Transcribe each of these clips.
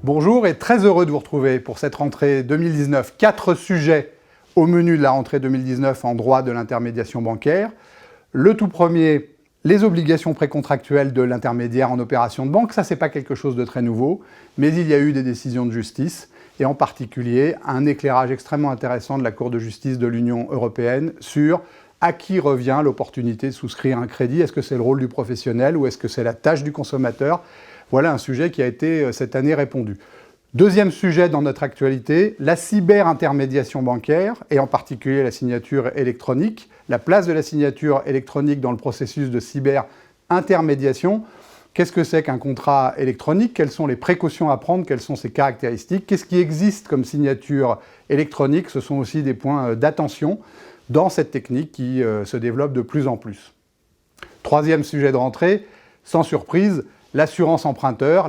Bonjour et très heureux de vous retrouver pour cette rentrée 2019. 4 sujets au menu de la rentrée 2019 en droit de l'intermédiation bancaire. Le tout premier, les obligations précontractuelles de l'intermédiaire en opération de banque. Ça, c'est pas quelque chose de très nouveau, mais il y a eu des décisions de justice et en particulier un éclairage extrêmement intéressant de la Cour de justice de l'Union européenne sur à qui revient l'opportunité de souscrire un crédit. Est-ce que c'est le rôle du professionnel ou est-ce que c'est la tâche du consommateur? Voilà un sujet qui a été cette année répondu. Deuxième sujet dans notre actualité, la cyberintermédiation bancaire, et en particulier la signature électronique, la place de la signature électronique dans le processus de cyberintermédiation. Qu'est-ce que c'est qu'un contrat électronique? Quelles sont les précautions à prendre? Quelles sont ses caractéristiques? Qu'est-ce qui existe comme signature électronique? Ce sont aussi des points d'attention dans cette technique qui se développe de plus en plus. Troisième sujet de rentrée, sans surprise, l'assurance emprunteur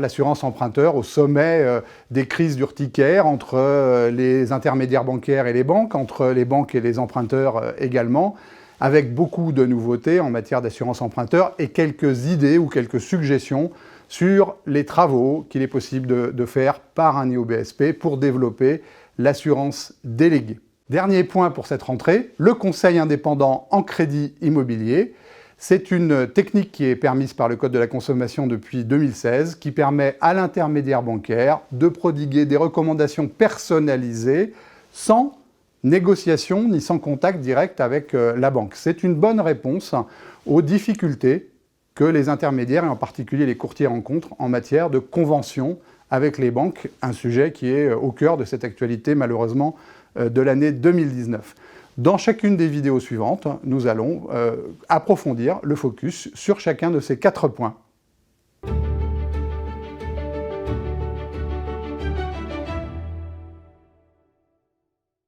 au sommet des crises d'urticaire entre les intermédiaires bancaires et les banques, entre les banques et les emprunteurs également, avec beaucoup de nouveautés en matière d'assurance emprunteur et quelques idées ou quelques suggestions sur les travaux qu'il est possible de faire par un IOBSP pour développer l'assurance déléguée. Dernier point pour cette rentrée, le conseil indépendant en crédit immobilier. C'est une technique qui est permise par le Code de la consommation depuis 2016, qui permet à l'intermédiaire bancaire de prodiguer des recommandations personnalisées sans négociation ni sans contact direct avec la banque. C'est une bonne réponse aux difficultés que les intermédiaires, et en particulier les courtiers, rencontrent en matière de convention avec les banques, un sujet qui est au cœur de cette actualité malheureusement de l'année 2019. Dans chacune des vidéos suivantes, nous allons approfondir le focus sur chacun de ces 4 points.